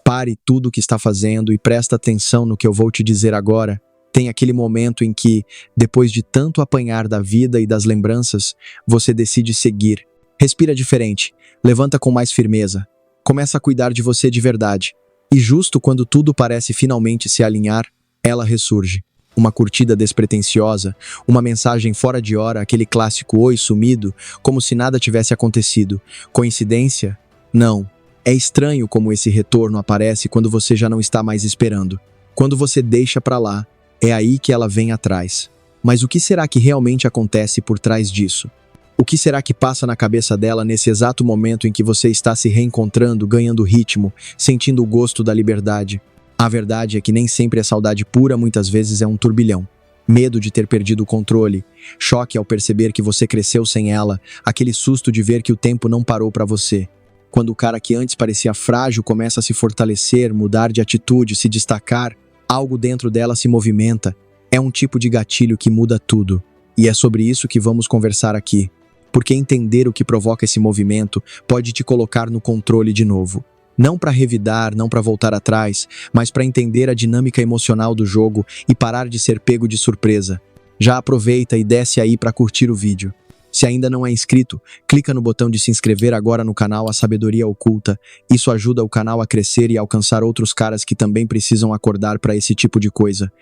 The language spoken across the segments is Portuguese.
Pare tudo o que está fazendo e presta atenção no que eu vou te dizer agora. Tem aquele momento em que, depois de tanto apanhar da vida e das lembranças, você decide seguir. Respira diferente, levanta com mais firmeza, começa a cuidar de você de verdade. E justo quando tudo parece finalmente se alinhar, ela ressurge. Uma curtida despretensiosa, uma mensagem fora de hora, aquele clássico oi sumido, como se nada tivesse acontecido. Coincidência? Não. É estranho como esse retorno aparece quando você já não está mais esperando. Quando você deixa pra lá, é aí que ela vem atrás. Mas o que será que realmente acontece por trás disso? O que será que passa na cabeça dela nesse exato momento em que você está se reencontrando, ganhando ritmo, sentindo o gosto da liberdade? A verdade é que nem sempre é saudade pura, muitas vezes é um turbilhão. Medo de ter perdido o controle, choque ao perceber que você cresceu sem ela, aquele susto de ver que o tempo não parou pra você. Quando o cara que antes parecia frágil começa a se fortalecer, mudar de atitude, se destacar, algo dentro dela se movimenta. É um tipo de gatilho que muda tudo. E é sobre isso que vamos conversar aqui. Porque entender o que provoca esse movimento pode te colocar no controle de novo. Não para revidar, não para voltar atrás, mas para entender a dinâmica emocional do jogo e parar de ser pego de surpresa. Já aproveita e desce aí para curtir o vídeo. Se ainda não é inscrito, clica no botão de se inscrever agora no canal A Sabedoria Oculta. Isso ajuda o canal a crescer e alcançar outros caras que também precisam acordar para esse tipo de coisa.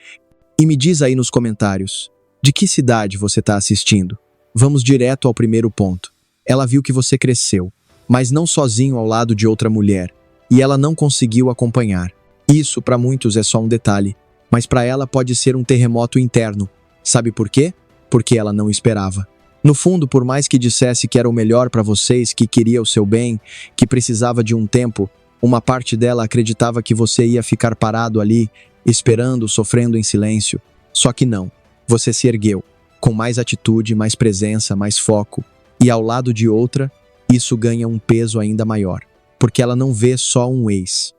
E me diz aí nos comentários, de que cidade você está assistindo? Vamos direto ao primeiro ponto. Ela viu que você cresceu, mas não sozinho ao lado de outra mulher. E ela não conseguiu acompanhar. Isso, para muitos, é só um detalhe, mas para ela pode ser um terremoto interno. Sabe por quê? Porque ela não esperava. No fundo, por mais que dissesse que era o melhor para vocês, que queria o seu bem, que precisava de um tempo, uma parte dela acreditava que você ia ficar parado ali, esperando, sofrendo em silêncio. Só que não. Você se ergueu, com mais atitude, mais presença, mais foco. E ao lado de outra, isso ganha um peso ainda maior. Porque ela não vê só um ex.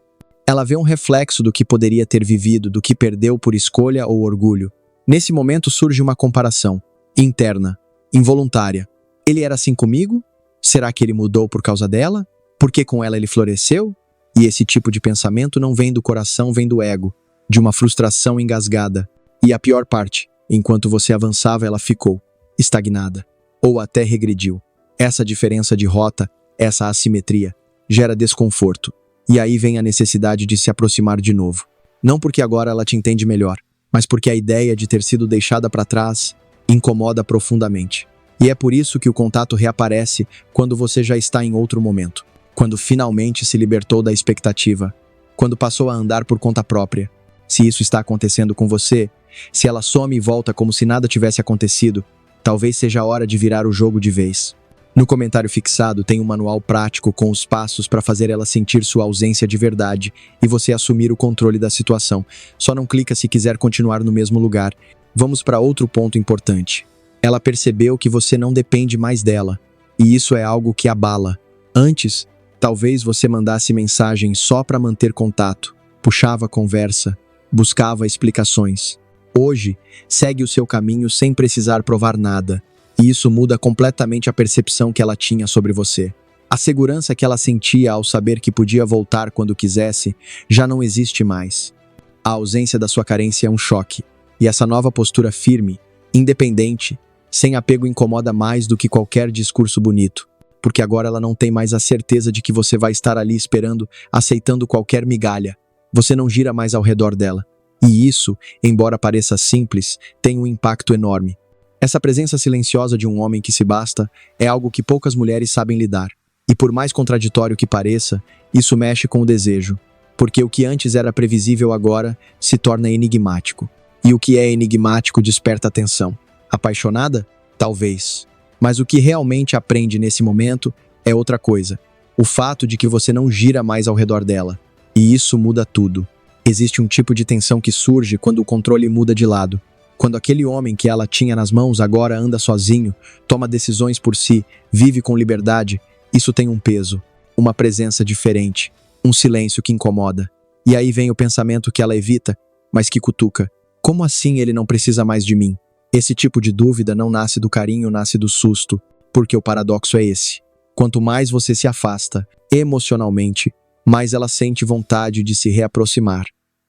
Ela vê um reflexo do que poderia ter vivido, do que perdeu por escolha ou orgulho. Nesse momento surge uma comparação, interna, involuntária. Ele era assim comigo? Será que ele mudou por causa dela? Porque com ela ele floresceu? E esse tipo de pensamento não vem do coração, vem do ego, de uma frustração engasgada. E a pior parte, enquanto você avançava, ela ficou estagnada, ou até regrediu. Essa diferença de rota, essa assimetria, gera desconforto. E aí vem a necessidade de se aproximar de novo. Não porque agora ela te entende melhor, mas porque a ideia de ter sido deixada para trás incomoda profundamente. E é por isso que o contato reaparece quando você já está em outro momento. Quando finalmente se libertou da expectativa. Quando passou a andar por conta própria. Se isso está acontecendo com você, se ela some e volta como se nada tivesse acontecido, talvez seja a hora de virar o jogo de vez. No comentário fixado tem um manual prático com os passos para fazer ela sentir sua ausência de verdade e você assumir o controle da situação. Só não clica se quiser continuar no mesmo lugar. Vamos para outro ponto importante. Ela percebeu que você não depende mais dela, e isso é algo que abala. Antes, talvez você mandasse mensagem só para manter contato, puxava a conversa, buscava explicações. Hoje, segue o seu caminho sem precisar provar nada. E isso muda completamente a percepção que ela tinha sobre você. A segurança que ela sentia ao saber que podia voltar quando quisesse já não existe mais. A ausência da sua carência é um choque. E essa nova postura firme, independente, sem apego incomoda mais do que qualquer discurso bonito. Porque agora ela não tem mais a certeza de que você vai estar ali esperando, aceitando qualquer migalha. Você não gira mais ao redor dela. E isso, embora pareça simples, tem um impacto enorme. Essa presença silenciosa de um homem que se basta é algo que poucas mulheres sabem lidar. E por mais contraditório que pareça, isso mexe com o desejo. Porque o que antes era previsível agora se torna enigmático. E o que é enigmático desperta atenção. Apaixonada? Talvez. Mas o que realmente aprende nesse momento é outra coisa. O fato de que você não gira mais ao redor dela. E isso muda tudo. Existe um tipo de tensão que surge quando o controle muda de lado. Quando aquele homem que ela tinha nas mãos agora anda sozinho, toma decisões por si, vive com liberdade, isso tem um peso, uma presença diferente, um silêncio que incomoda. E aí vem o pensamento que ela evita, mas que cutuca. Como assim ele não precisa mais de mim? Esse tipo de dúvida não nasce do carinho, nasce do susto, porque o paradoxo é esse. Quanto mais você se afasta, emocionalmente, mais ela sente vontade de se reaproximar.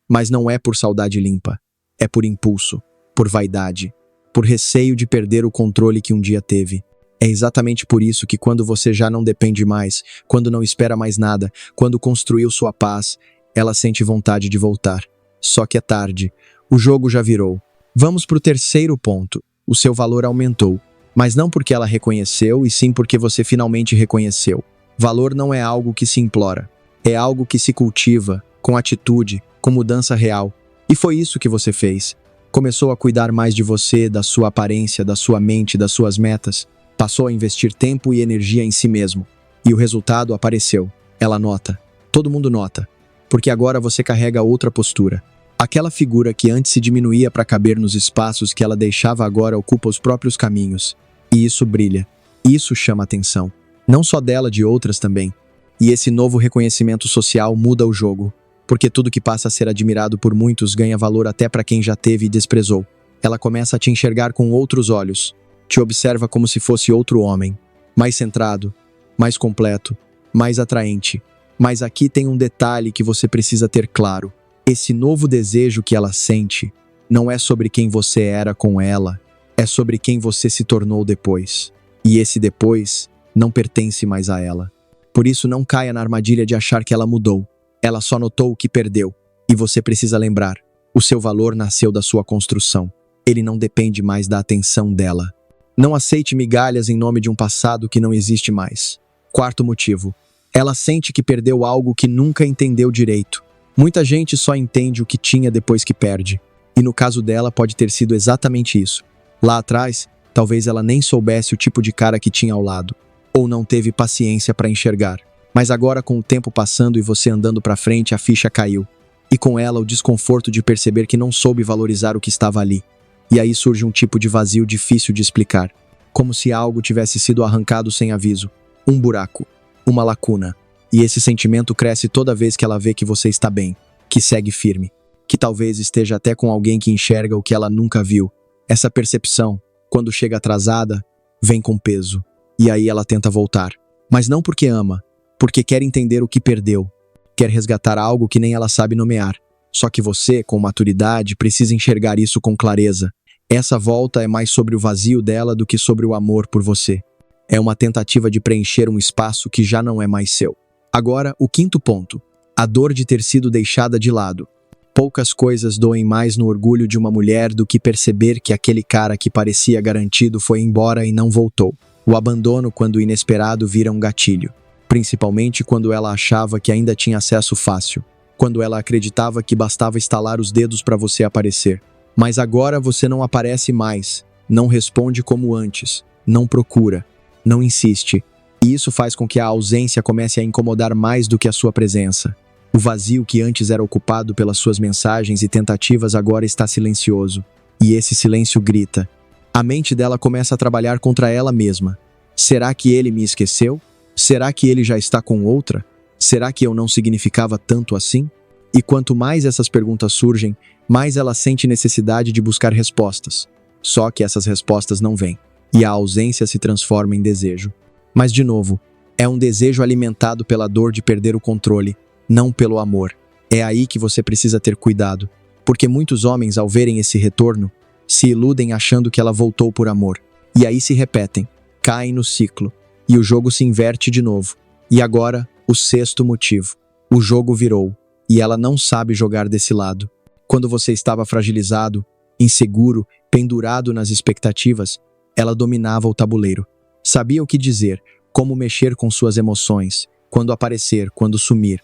Mas não é por saudade limpa, é por impulso, por vaidade, por receio de perder o controle que um dia teve. É exatamente por isso que quando você já não depende mais, quando não espera mais nada, quando construiu sua paz, ela sente vontade de voltar. Só que é tarde, o jogo já virou. Vamos para o terceiro ponto. O seu valor aumentou, mas não porque ela reconheceu, e sim porque você finalmente reconheceu. Valor não é algo que se implora, é algo que se cultiva, com atitude, com mudança real. E foi isso que você fez. Começou a cuidar mais de você, da sua aparência, da sua mente, das suas metas. Passou a investir tempo e energia em si mesmo. E o resultado apareceu. Ela nota. Todo mundo nota. Porque agora você carrega outra postura. Aquela figura que antes se diminuía para caber nos espaços que ela deixava agora ocupa os próprios caminhos. E isso brilha. Isso chama atenção. Não só dela, de outras também. E esse novo reconhecimento social muda o jogo. Porque tudo que passa a ser admirado por muitos ganha valor até para quem já teve e desprezou. Ela começa a te enxergar com outros olhos. Te observa como se fosse outro homem. Mais centrado, mais completo, mais atraente. Mas aqui tem um detalhe que você precisa ter claro. Esse novo desejo que ela sente não é sobre quem você era com ela, é sobre quem você se tornou depois. E esse depois não pertence mais a ela. Por isso não caia na armadilha de achar que ela mudou. Ela só notou o que perdeu. E você precisa lembrar, o seu valor nasceu da sua construção. Ele não depende mais da atenção dela. Não aceite migalhas em nome de um passado que não existe mais. Quarto motivo. Ela sente que perdeu algo que nunca entendeu direito. Muita gente só entende o que tinha depois que perde. E no caso dela pode ter sido exatamente isso. Lá atrás, talvez ela nem soubesse o tipo de cara que tinha ao lado. Ou não teve paciência para enxergar. Mas agora, com o tempo passando e você andando para frente, a ficha caiu. E com ela o desconforto de perceber que não soube valorizar o que estava ali. E aí surge um tipo de vazio difícil de explicar. Como se algo tivesse sido arrancado sem aviso. Um buraco. Uma lacuna. E esse sentimento cresce toda vez que ela vê que você está bem, que segue firme, que talvez esteja até com alguém que enxerga o que ela nunca viu. Essa percepção, quando chega atrasada, vem com peso. E aí ela tenta voltar. Mas não porque ama, porque quer entender o que perdeu. Quer resgatar algo que nem ela sabe nomear. Só que você, com maturidade, precisa enxergar isso com clareza. Essa volta é mais sobre o vazio dela do que sobre o amor por você. É uma tentativa de preencher um espaço que já não é mais seu. Agora, o quinto ponto. A dor de ter sido deixada de lado. Poucas coisas doem mais no orgulho de uma mulher do que perceber que aquele cara que parecia garantido foi embora e não voltou. O abandono, quando inesperado, vira um gatilho. Principalmente quando ela achava que ainda tinha acesso fácil. Quando ela acreditava que bastava estalar os dedos para você aparecer. Mas agora você não aparece mais. Não responde como antes. Não procura. Não insiste. E isso faz com que a ausência comece a incomodar mais do que a sua presença. O vazio que antes era ocupado pelas suas mensagens e tentativas agora está silencioso. E esse silêncio grita. A mente dela começa a trabalhar contra ela mesma. Será que ele me esqueceu? Será que ele já está com outra? Será que eu não significava tanto assim? E quanto mais essas perguntas surgem, mais ela sente necessidade de buscar respostas. Só que essas respostas não vêm. E a ausência se transforma em desejo. Mas, de novo, é um desejo alimentado pela dor de perder o controle, não pelo amor. É aí que você precisa ter cuidado, porque muitos homens, ao verem esse retorno, se iludem achando que ela voltou por amor. E aí se repetem, caem no ciclo, e o jogo se inverte de novo. E agora, o sexto motivo. O jogo virou, e ela não sabe jogar desse lado. Quando você estava fragilizado, inseguro, pendurado nas expectativas, ela dominava o tabuleiro. Sabia o que dizer, como mexer com suas emoções, quando aparecer, quando sumir.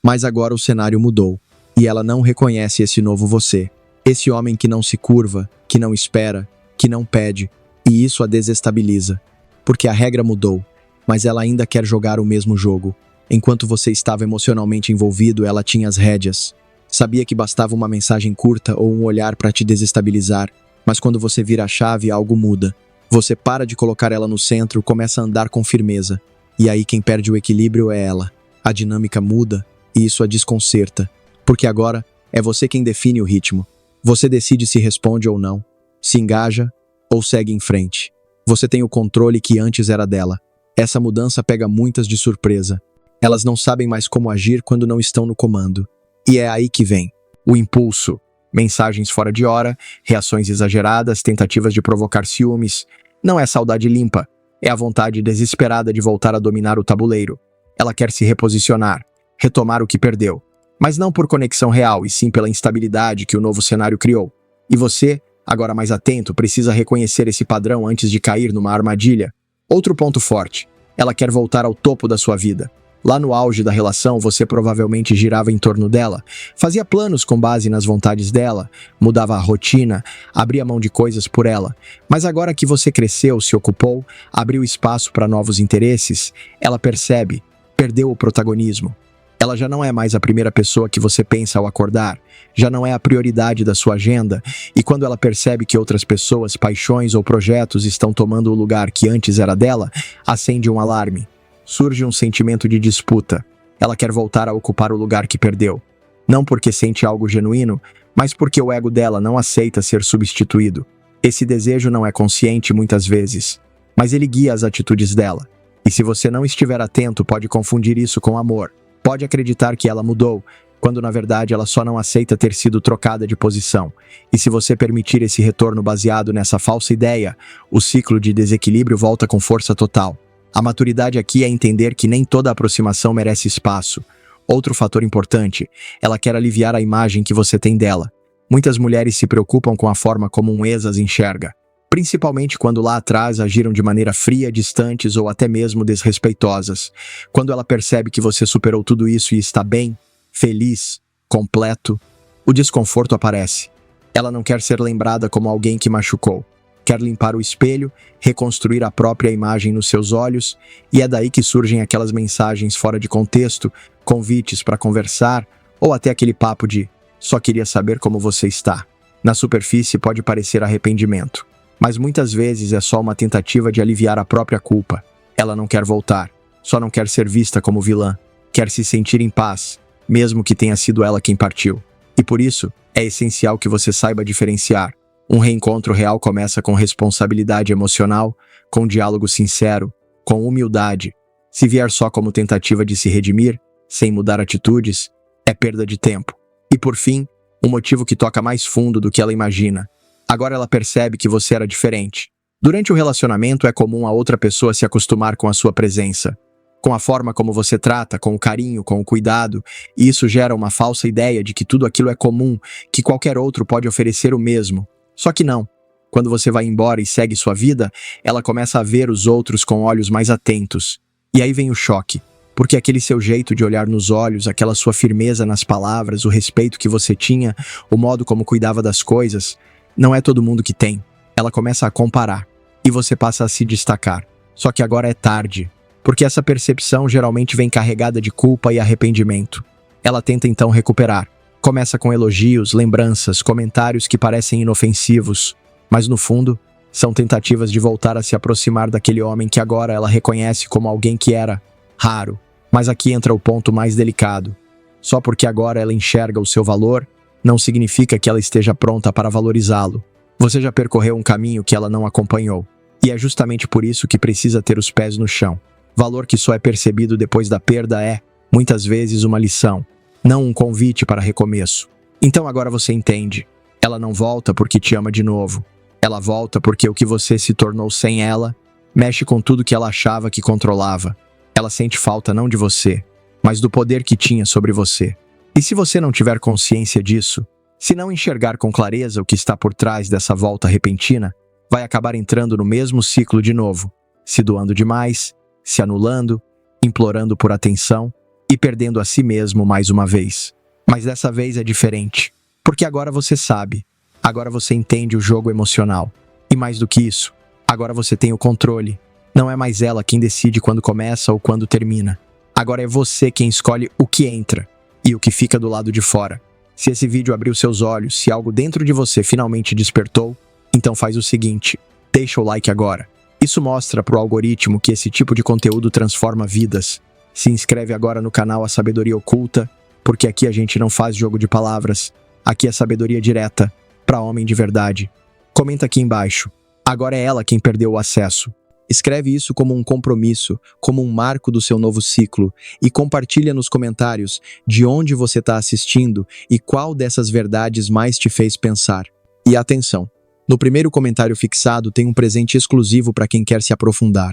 Mas agora o cenário mudou, e ela não reconhece esse novo você. Esse homem que não se curva, que não espera, que não pede, e isso a desestabiliza. Porque a regra mudou, mas ela ainda quer jogar o mesmo jogo. Enquanto você estava emocionalmente envolvido, ela tinha as rédeas. Sabia que bastava uma mensagem curta ou um olhar para te desestabilizar, mas quando você vira a chave, algo muda. Você para de colocar ela no centro, começa a andar com firmeza. E aí quem perde o equilíbrio é ela. A dinâmica muda e isso a desconcerta. Porque agora é você quem define o ritmo. Você decide se responde ou não, se engaja ou segue em frente. Você tem o controle que antes era dela. Essa mudança pega muitas de surpresa. Elas não sabem mais como agir quando não estão no comando. E é aí que vem o impulso. Mensagens fora de hora, reações exageradas, tentativas de provocar ciúmes. Não é saudade limpa, é a vontade desesperada de voltar a dominar o tabuleiro. Ela quer se reposicionar, retomar o que perdeu. Mas não por conexão real, e sim pela instabilidade que o novo cenário criou. E você, agora mais atento, precisa reconhecer esse padrão antes de cair numa armadilha. Outro ponto forte. Ela quer voltar ao topo da sua vida. Lá no auge da relação, você provavelmente girava em torno dela, fazia planos com base nas vontades dela, mudava a rotina, abria mão de coisas por ela. Mas agora que você cresceu, se ocupou, abriu espaço para novos interesses, ela percebe, perdeu o protagonismo. Ela já não é mais a primeira pessoa que você pensa ao acordar, já não é a prioridade da sua agenda, e quando ela percebe que outras pessoas, paixões ou projetos estão tomando o lugar que antes era dela, acende um alarme. Surge um sentimento de disputa. Ela quer voltar a ocupar o lugar que perdeu. Não porque sente algo genuíno, mas porque o ego dela não aceita ser substituído. Esse desejo não é consciente muitas vezes, mas ele guia as atitudes dela. E se você não estiver atento, pode confundir isso com amor. Pode acreditar que ela mudou, quando na verdade ela só não aceita ter sido trocada de posição. E se você permitir esse retorno baseado nessa falsa ideia, o ciclo de desequilíbrio volta com força total. A maturidade aqui é entender que nem toda aproximação merece espaço. Outro fator importante, ela quer aliviar a imagem que você tem dela. Muitas mulheres se preocupam com a forma como um ex as enxerga, principalmente quando lá atrás agiram de maneira fria, distantes ou até mesmo desrespeitosas. Quando ela percebe que você superou tudo isso e está bem, feliz, completo, o desconforto aparece. Ela não quer ser lembrada como alguém que machucou. Quer limpar o espelho, reconstruir a própria imagem nos seus olhos, e é daí que surgem aquelas mensagens fora de contexto, convites para conversar, ou até aquele papo de "só queria saber como você está". Na superfície pode parecer arrependimento, mas muitas vezes é só uma tentativa de aliviar a própria culpa. Ela não quer voltar, só não quer ser vista como vilã, quer se sentir em paz, mesmo que tenha sido ela quem partiu. E por isso, é essencial que você saiba diferenciar. Um reencontro real começa com responsabilidade emocional, com diálogo sincero, com humildade. Se vier só como tentativa de se redimir, sem mudar atitudes, é perda de tempo. E por fim, um motivo que toca mais fundo do que ela imagina. Agora ela percebe que você era diferente. Durante o relacionamento é comum a outra pessoa se acostumar com a sua presença, com a forma como você trata, com o carinho, com o cuidado, e isso gera uma falsa ideia de que tudo aquilo é comum, que qualquer outro pode oferecer o mesmo. Só que não. Quando você vai embora e segue sua vida, ela começa a ver os outros com olhos mais atentos. E aí vem o choque, porque aquele seu jeito de olhar nos olhos, aquela sua firmeza nas palavras, o respeito que você tinha, o modo como cuidava das coisas, não é todo mundo que tem. Ela começa a comparar, e você passa a se destacar. Só que agora é tarde, porque essa percepção geralmente vem carregada de culpa e arrependimento. Ela tenta então recuperar. Começa com elogios, lembranças, comentários que parecem inofensivos, mas no fundo, são tentativas de voltar a se aproximar daquele homem que agora ela reconhece como alguém que era raro. Mas aqui entra o ponto mais delicado. Só porque agora ela enxerga o seu valor, não significa que ela esteja pronta para valorizá-lo. Você já percorreu um caminho que ela não acompanhou, e é justamente por isso que precisa ter os pés no chão. Valor que só é percebido depois da perda é, muitas vezes, uma lição, não um convite para recomeço. Então agora você entende. Ela não volta porque te ama de novo. Ela volta porque o que você se tornou sem ela mexe com tudo que ela achava que controlava. Ela sente falta não de você, mas do poder que tinha sobre você. E se você não tiver consciência disso, se não enxergar com clareza o que está por trás dessa volta repentina, vai acabar entrando no mesmo ciclo de novo, se doando demais, se anulando, implorando por atenção e perdendo a si mesmo mais uma vez. Mas dessa vez é diferente, porque agora você sabe, agora você entende o jogo emocional. E mais do que isso, agora você tem o controle. Não é mais ela quem decide quando começa ou quando termina. Agora é você quem escolhe o que entra e o que fica do lado de fora. Se esse vídeo abriu seus olhos, se algo dentro de você finalmente despertou, então faz o seguinte, deixa o like agora. Isso mostra para o algoritmo que esse tipo de conteúdo transforma vidas. Se inscreve agora no canal A Sabedoria Oculta, porque aqui a gente não faz jogo de palavras. Aqui é sabedoria direta, para homem de verdade. Comenta aqui embaixo. Agora é ela quem perdeu o acesso. Escreve isso como um compromisso, como um marco do seu novo ciclo e compartilha nos comentários de onde você está assistindo e qual dessas verdades mais te fez pensar. E atenção! No primeiro comentário fixado tem um presente exclusivo para quem quer se aprofundar.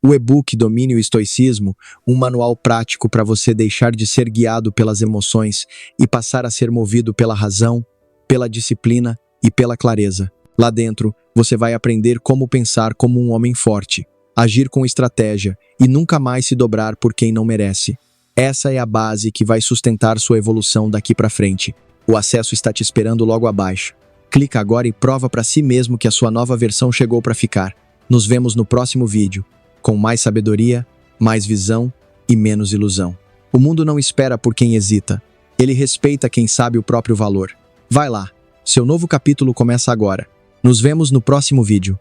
O e-book Domínio e Estoicismo, um manual prático para você deixar de ser guiado pelas emoções e passar a ser movido pela razão, pela disciplina e pela clareza. Lá dentro, você vai aprender como pensar como um homem forte, agir com estratégia e nunca mais se dobrar por quem não merece. Essa é a base que vai sustentar sua evolução daqui para frente. O acesso está te esperando logo abaixo. Clica agora e prova para si mesmo que a sua nova versão chegou para ficar. Nos vemos no próximo vídeo, com mais sabedoria, mais visão e menos ilusão. O mundo não espera por quem hesita. Ele respeita quem sabe o próprio valor. Vai lá, seu novo capítulo começa agora. Nos vemos no próximo vídeo.